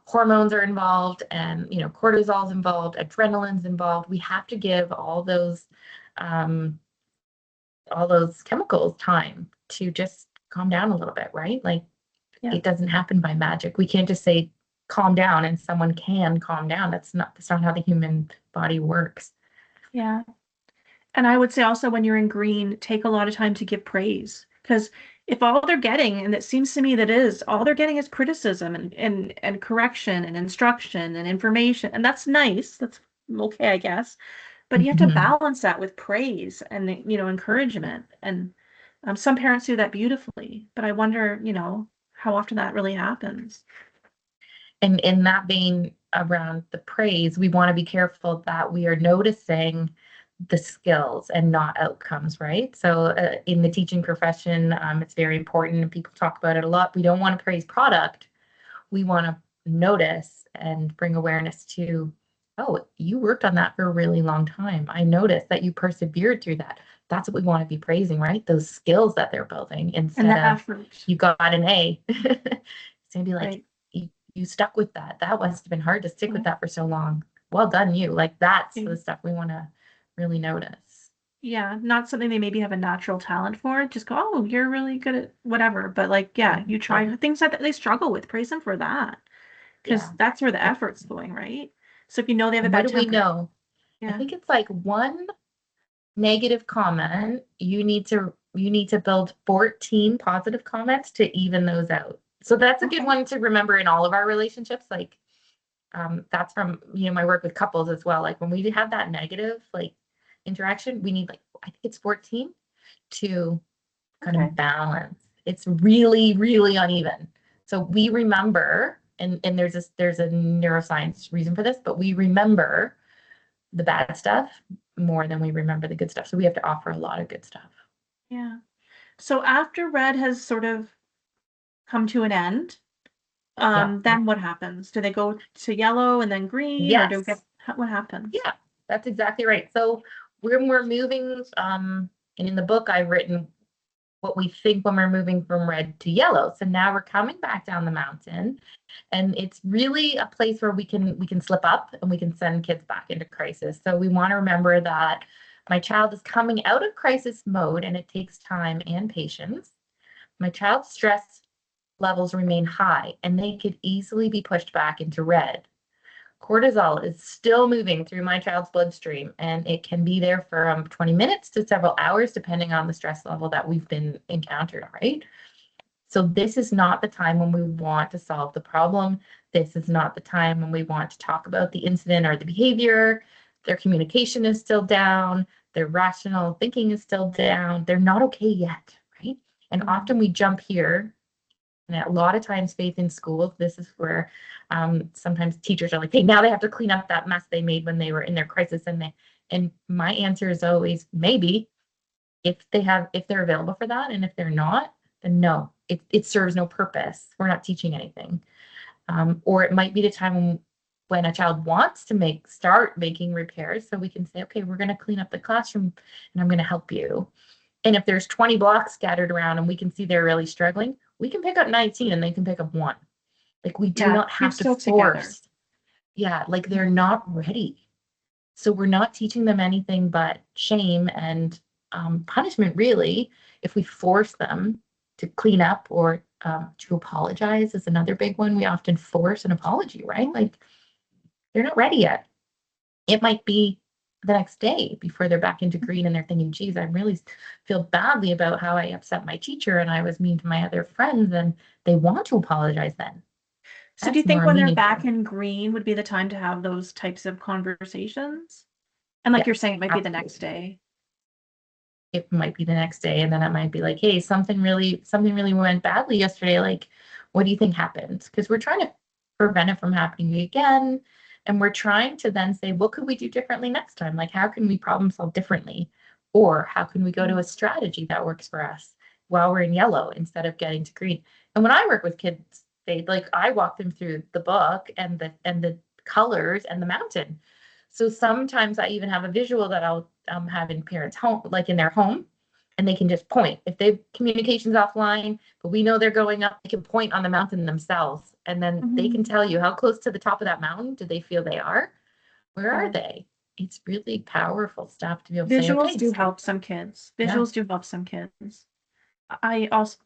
Speaker 2: hormones are involved, and cortisol's involved, adrenaline's involved. We have to give all those chemicals time to just calm down a little bit, right? Like, it doesn't happen by magic. We can't just say calm down and someone can calm down. That's not how the human body works.
Speaker 1: Yeah. And I would say also, when you're in Greene, take a lot of time to give praise, because if all they're getting, and it seems to me that all they're getting is criticism and correction and instruction and information, and that's nice, that's okay, I guess, but you have to balance that with praise and encouragement. And some parents do that beautifully, but I wonder how often that really happens.
Speaker 2: And in that vein, around the praise, we want to be careful that we are noticing the skills and not outcomes, right? So in the teaching profession, it's very important, and people talk about it a lot. We don't want to praise product. We want to notice and bring awareness to, oh, you worked on that for a really long time. I noticed that you persevered through that. That's what we want to be praising, right? Those skills that they're building
Speaker 1: And
Speaker 2: instead
Speaker 1: the
Speaker 2: of
Speaker 1: effort,
Speaker 2: you got an A. It's gonna be like,
Speaker 1: right?
Speaker 2: you stuck with that. That must have been hard to stick with
Speaker 1: Yeah.
Speaker 2: that for so long. Well done, you. Like that's
Speaker 1: Yeah.
Speaker 2: the stuff we want to really notice.
Speaker 1: Yeah, not something they maybe have a natural talent for. Just go, oh, you're really good at whatever. But like, yeah, you try things that they struggle with. Praise them for that, because
Speaker 2: Yeah.
Speaker 1: that's where the
Speaker 2: Yeah.
Speaker 1: effort's going, right? So if you know they have a
Speaker 2: And what
Speaker 1: bad
Speaker 2: do we
Speaker 1: temper,
Speaker 2: know? I
Speaker 1: yeah,
Speaker 2: think it's like one negative comment, you need to build 14 positive comments to even those out. So that's a good
Speaker 1: okay,
Speaker 2: one to remember in all of our relationships. Like that's from my work with couples as well. Like when we have that negative like interaction, we need like I think it's 14 to kind
Speaker 1: okay,
Speaker 2: of balance. It's really, really uneven. So we remember, and there's a neuroscience reason for this, but we remember the bad stuff more than we remember the good stuff. So we have to offer a lot of good stuff.
Speaker 1: yeah. So after red has sort of come to an end,
Speaker 2: Yeah.
Speaker 1: then what happens? Do they go to yellow and then green, or do we get
Speaker 2: Yes.
Speaker 1: what happens?
Speaker 2: Yeah, that's exactly right. So when we're moving, and in the book I've written what we think when we're moving from red to yellow. So now we're coming back down the mountain, and it's really a place where we can slip up and we can send kids back into crisis. So we want to remember that my child is coming out of crisis mode, and it takes time and patience. My child's stress levels remain high, and they could easily be pushed back into red. Cortisol is still moving through my child's bloodstream, and it can be there for 20 minutes to several hours, depending on the stress level that we've been encountered, right? So this is not the time when we want to solve the problem. This is not the time when we want to talk about the incident or the behavior. Their communication is still down. Their rational thinking is still down. They're not okay yet, right? And
Speaker 1: Mm.
Speaker 2: often we jump here, and a lot of times faith in schools, this is where sometimes teachers are like, hey, now they have to clean up that mess they made when they were in their crisis. And my answer is always maybe, if they're available for that. And if they're not, then no, it serves no purpose. We're not teaching anything. Or it might be the time when a child wants to start making repairs. So we can say, okay, we're going to clean up the classroom and I'm going to help you. And if there's 20 blocks scattered around and we can see they're really struggling, we can pick up 19 and they can pick up one. Like we do
Speaker 1: Yeah,
Speaker 2: not
Speaker 1: you're
Speaker 2: have to
Speaker 1: still together.
Speaker 2: force. Yeah, like they're
Speaker 1: Mhm.
Speaker 2: not ready. So we're not teaching them anything but shame and punishment, really, if we force them to clean up or to apologize is another big one. We often force an apology, right? Like they're not ready yet. It might be the next day before they're back into green and they're thinking, geez, I really feel badly about how I upset my teacher and I was mean to my other friends, and they want to apologize then.
Speaker 1: So do you
Speaker 2: That's
Speaker 1: think
Speaker 2: more
Speaker 1: when they're back
Speaker 2: meaningful.
Speaker 1: in green would be the time to have those types of conversations? And like you're
Speaker 2: Yes,
Speaker 1: saying, it might be the next
Speaker 2: absolutely.
Speaker 1: day.
Speaker 2: It might be the next day, and then it might be like, hey, something really went badly yesterday. Like, what do you think happened? Because we're trying to prevent it from happening again. And we're trying to then say, what could we do differently next time? Like, how can we problem solve differently? Or how can we go to
Speaker 1: Mm.
Speaker 2: a strategy that works for us while we're in yellow instead of getting to green? And when I work with kids, I walk them through the book and the colors and the mountain. So sometimes I even have a visual that I'll have in parents' home, like in their home, and they can just point. If they communication's offline, but we know they're going up, they can point on the mountain themselves, and then they can
Speaker 1: Mhm.
Speaker 2: tell you how close to the top of that mountain do they feel they are? Where are
Speaker 1: Yeah.
Speaker 2: they? It's really powerful stuff to be able to say,
Speaker 1: Visuals
Speaker 2: okay,
Speaker 1: do help some kids.
Speaker 2: yeah.
Speaker 1: Visuals do help some kids. I also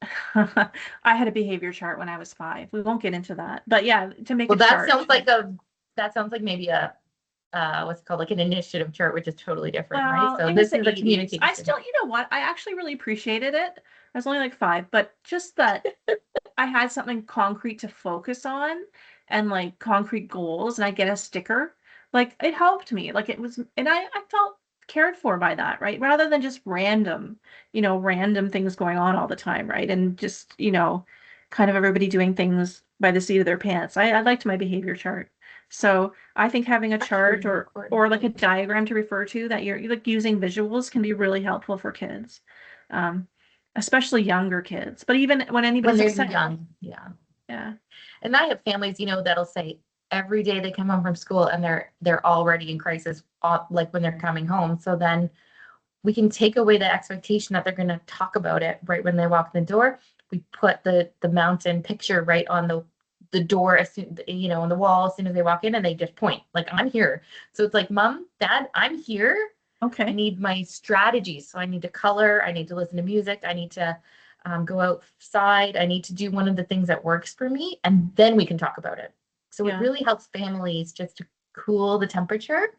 Speaker 1: I had a behavior chart when I was 5. We won't get into that. But yeah, to make a
Speaker 2: Well,
Speaker 1: chart.
Speaker 2: that sounds like maybe a what's it called, like an initiative chart, which is totally different, right?
Speaker 1: Well,
Speaker 2: So
Speaker 1: it was
Speaker 2: this
Speaker 1: the
Speaker 2: is a
Speaker 1: 80s. I
Speaker 2: communication.
Speaker 1: still, you know what? I actually really appreciated it. I was only like 5, but just that I had something concrete to focus on and like concrete goals, and I get a sticker. Like it helped me. Like it was, and I felt cared for by that, right? Rather than just random, random things going on all the time, right? And just, kind of everybody doing things by the seat of their pants. I liked my behavior chart. So I think having a
Speaker 2: That's
Speaker 1: chart
Speaker 2: really
Speaker 1: or
Speaker 2: important.
Speaker 1: like a diagram to refer to that you're like using visuals can be really helpful for kids. Um, Especially younger kids, but even when
Speaker 2: When
Speaker 1: anybody's
Speaker 2: they're
Speaker 1: upset.
Speaker 2: young, yeah.
Speaker 1: Yeah.
Speaker 2: And I have families, that'll say every day they come home from school and they're already in crisis, like when they're coming home. So then we can take away the expectation that they're going to talk about it right when they walk in the door. We put the mountain picture right on the door as soon, on the wall as soon as they walk in, and they just point like, I'm here. So it's like, Mom, Dad, I'm here. I
Speaker 1: Okay.
Speaker 2: need my strategies. So I need to color. I need to listen to music. I need to go outside. I need to do one of the things that works for me, and then we can talk about it. So it
Speaker 1: Yeah.
Speaker 2: really helps families just to cool the temperature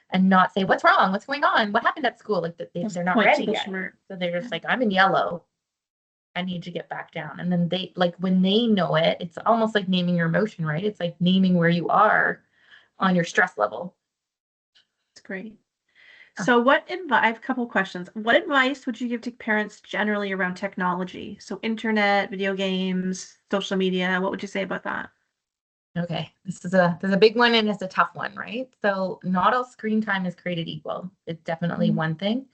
Speaker 2: and not say, what's wrong? What's going on? What happened at school? Like
Speaker 1: Just
Speaker 2: they're not
Speaker 1: point to
Speaker 2: ready
Speaker 1: the
Speaker 2: yet.
Speaker 1: chart.
Speaker 2: So they're just like, I'm in yellow. I need to get back down. And then they like when they know it, it's almost like naming your emotion, right? It's like naming where you are on your stress level.
Speaker 1: It's great.
Speaker 2: Yeah.
Speaker 1: So I have a couple questions. What advice would you give to parents generally around technology? So internet, video games, social media, what would you say about that?
Speaker 2: Okay, there's a big one and it's a tough one, right? So not all screen time is created equal. It's definitely
Speaker 1: Mhm.
Speaker 2: one thing.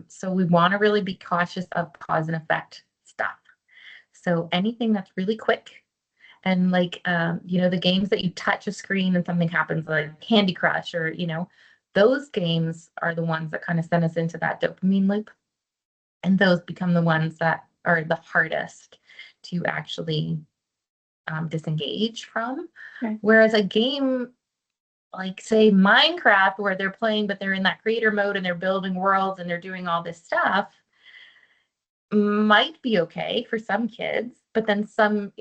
Speaker 2: So we want to really be cautious of cause and effect stuff. So anything that's really quick and like the games that you touch a screen and something happens, like Candy Crush or those games are the ones that kind of send us into that dopamine loop, and those become the ones that are the hardest to actually disengage from.
Speaker 1: Okay.
Speaker 2: Whereas a game like say Minecraft, where they're playing, but they're in that creator mode and they're building worlds and they're doing all this stuff, might be okay for some kids, but then some,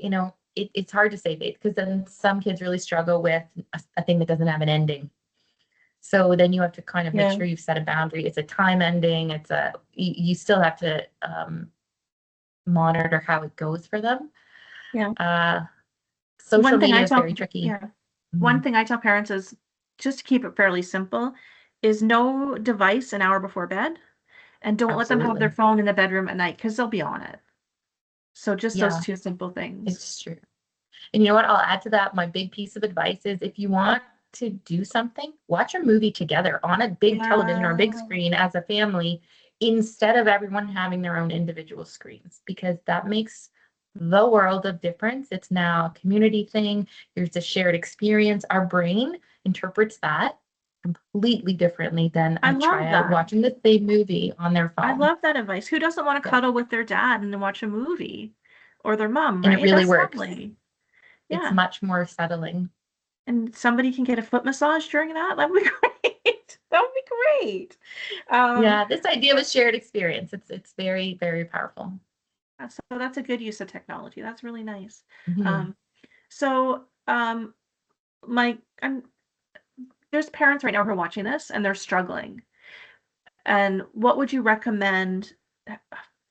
Speaker 2: it's hard to say, because then some kids really struggle with a thing that doesn't have an ending. So then you have to kind of make
Speaker 1: Yeah.
Speaker 2: sure you've set a boundary. It's a time ending. You still have to monitor how it goes for them.
Speaker 1: Yeah.
Speaker 2: Uh, Social
Speaker 1: One thing I
Speaker 2: media is
Speaker 1: tell,
Speaker 2: very tricky.
Speaker 1: yeah. One
Speaker 2: Mhm.
Speaker 1: thing I tell parents is just to keep it fairly simple is no device an hour before bed and don't let them have their
Speaker 2: Absolutely.
Speaker 1: phone in the bedroom at night because they'll be on it. So just those
Speaker 2: Yeah,
Speaker 1: two simple things.
Speaker 2: it's true. And you know what? I'll add to that. My big piece of advice is if you want to do something, watch a movie together on a big television or a big
Speaker 1: Yeah.
Speaker 2: screen as a family instead of everyone having their own individual screens, because that makes the world of difference. It's now a community thing. There's a shared experience. Our brain interprets that completely differently than
Speaker 1: I
Speaker 2: a
Speaker 1: love
Speaker 2: child
Speaker 1: that.
Speaker 2: watching the same movie on their
Speaker 1: I
Speaker 2: phone.
Speaker 1: love that advice. Who doesn't want to
Speaker 2: Yeah.
Speaker 1: cuddle with their dad and then watch a movie or their mom,
Speaker 2: And it
Speaker 1: right?
Speaker 2: really
Speaker 1: That's
Speaker 2: works.
Speaker 1: lovely.
Speaker 2: It's
Speaker 1: Yeah.
Speaker 2: much more settling.
Speaker 1: And somebody can get a foot massage during that. That would be great. That would be great.
Speaker 2: Yeah, this idea of a shared experience, it's very, very powerful.
Speaker 1: So that's a good use of technology. That's really nice.
Speaker 2: Mhm.
Speaker 1: Um, so my I'm there's parents right now who are watching this and they're struggling. And what would you recommend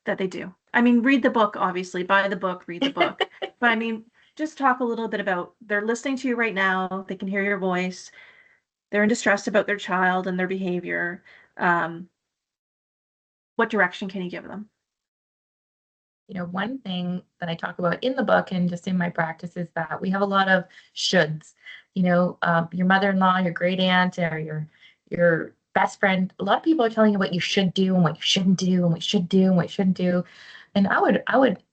Speaker 1: that they do? I mean, read the book, obviously, buy the book, read the book. But I mean, just talk a little bit about they're listening to you right now, they can hear your voice, they're in distress about their child and their behavior. Um, what direction can you give them?
Speaker 2: One thing that I talk about in the book and just in my practice is that we have a lot of shoulds. Your mother-in-law, your great aunt, or your best friend. A lot of people are telling you what you should do and what you shouldn't do and what you should do and what you shouldn't do. And I would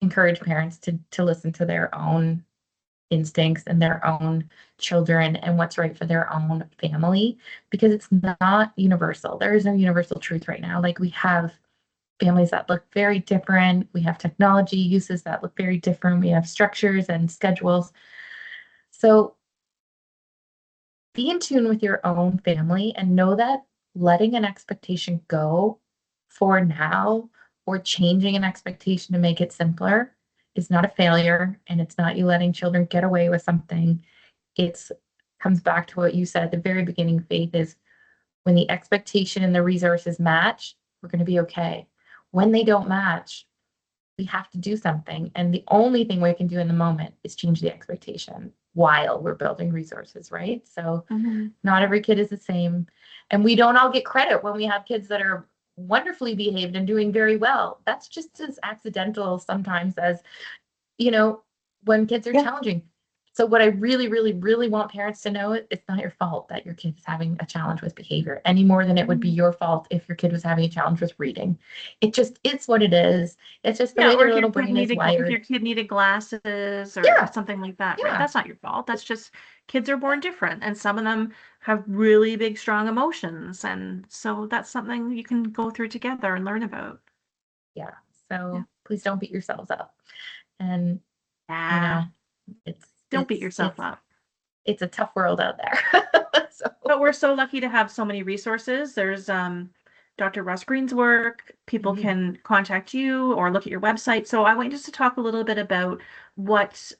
Speaker 2: encourage parents to listen to their own instincts and their own children and what's right for their own family, because it's not universal. There is no universal truth right now. Like we have families that look very different. We have technology uses that look very different. We have structures and schedules. So be in tune with your own family and know that letting an expectation go for now or changing an expectation to make it simpler is not a failure, and it's not you letting children get away with something. It's comes back to what you said at the very beginning. Faith is when the expectation and the resources match, we're going to be okay. When they don't match, we have to do something. And the only thing we can do in the moment is change the expectation while we're building resources, right? So
Speaker 1: Mhm.
Speaker 2: not every kid is the same. And we don't all get credit when we have kids that are wonderfully behaved and doing very well. That's just as accidental sometimes as, you know, when kids are
Speaker 1: Yeah.
Speaker 2: challenging. So what I really, really, really want parents to know is it's not your fault that your kid is having a challenge with behavior any more than it would be your fault if your kid was having a challenge with reading. It just, it's what it is. It's just the
Speaker 1: Yeah,
Speaker 2: way
Speaker 1: or
Speaker 2: their
Speaker 1: if your
Speaker 2: little
Speaker 1: kid
Speaker 2: brain is
Speaker 1: needed if
Speaker 2: wired.
Speaker 1: your kid needed glasses or
Speaker 2: Yeah,
Speaker 1: something like that, right?
Speaker 2: yeah,
Speaker 1: That's not your fault. That's just kids are born different, and some of them have really big, strong emotions, and so that's something you can go through together and learn about.
Speaker 2: yeah.
Speaker 1: Yeah.
Speaker 2: So please don't beat yourselves up. And you know,
Speaker 1: Ah,
Speaker 2: it's
Speaker 1: don't beat
Speaker 2: it's
Speaker 1: yourself
Speaker 2: it's
Speaker 1: up.
Speaker 2: it's a tough world out there. So
Speaker 1: But we're so lucky to have so many resources. There's Dr. Russ Greene's work. People
Speaker 2: mhm.
Speaker 1: can contact you or look at your website. So I want just to talk a little bit about what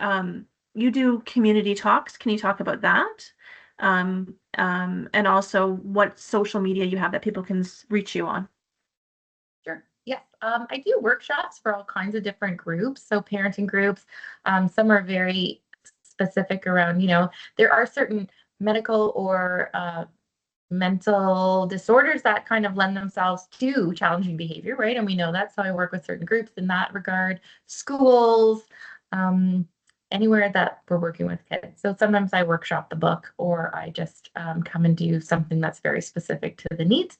Speaker 1: you do community talks. Can you talk about that? And also what social media you have that people can reach you on.
Speaker 2: Sure. Yes. I do workshops for all kinds of different groups. So parenting groups, some are very specific around, there are certain medical or mental disorders that kind of lend themselves to challenging behavior, right? And we know that. So I work with certain groups in that regard, schools, um, anywhere that we're working with kids. So sometimes I workshop the book or I just come and do something that's very specific to the needs.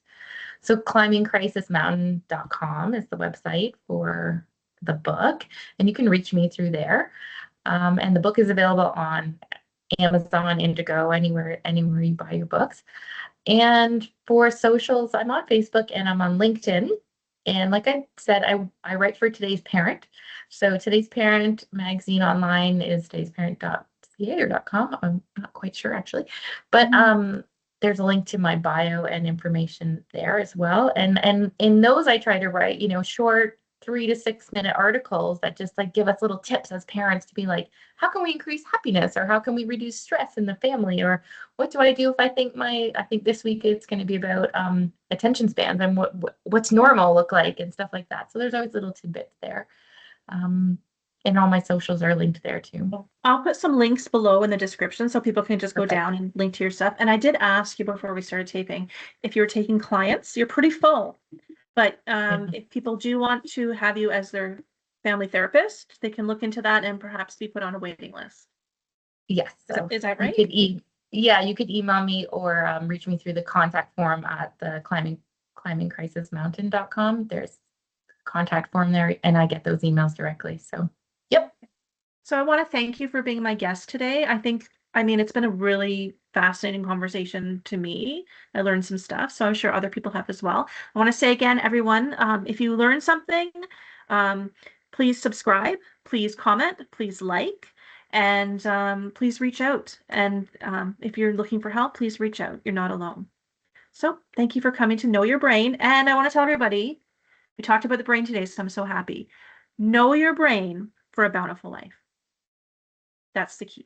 Speaker 2: So climbingcrisismountain.com is the website for the book, and you can reach me through there. And the book is available on Amazon, Indigo, anywhere you buy your books. And for socials, I'm on Facebook and I'm on LinkedIn. And like I said, I write for Today's Parent. So Today's Parent magazine online is today'sparent.ca or .com. I'm not quite sure actually. But there's a link to my bio and information there as well. And in those I try to write, short 3 to 6 minute articles that just like give us little tips as parents to be like, how can we increase happiness or how can we reduce stress in the family or what do I do if I think this week it's going to be about attention spans and what's normal look like and stuff like that. So there's always little tidbits there. Um, and all my socials are linked there too.
Speaker 1: I'll put some links below in the description so people can just go
Speaker 2: Perfect.
Speaker 1: down and link to your stuff. And I did ask you before we started taping if you're taking clients. You're pretty full, but
Speaker 2: Yeah.
Speaker 1: if people do want to have you as their family therapist, they can look into that and perhaps be put on a waiting list.
Speaker 2: Yes. So
Speaker 1: Is that
Speaker 2: you
Speaker 1: right?
Speaker 2: could yeah, you could email me or reach me through the contact form at the climbingcrisismountain.com. There's a contact form there and I get those emails directly. So, yep.
Speaker 1: So I want to thank you for being my guest today. I mean, it's been a really fascinating conversation to me. I learned some stuff, so I'm sure other people have as well. I want to say again, everyone, if you learned something, um, please subscribe, please comment, please like, and please reach out. And if you're looking for help, please reach out. You're not alone. So thank you for coming to Know Your Brain. And I want to tell everybody, we talked about the brain today, so I'm so happy. Know your brain for a bountiful life. That's the key.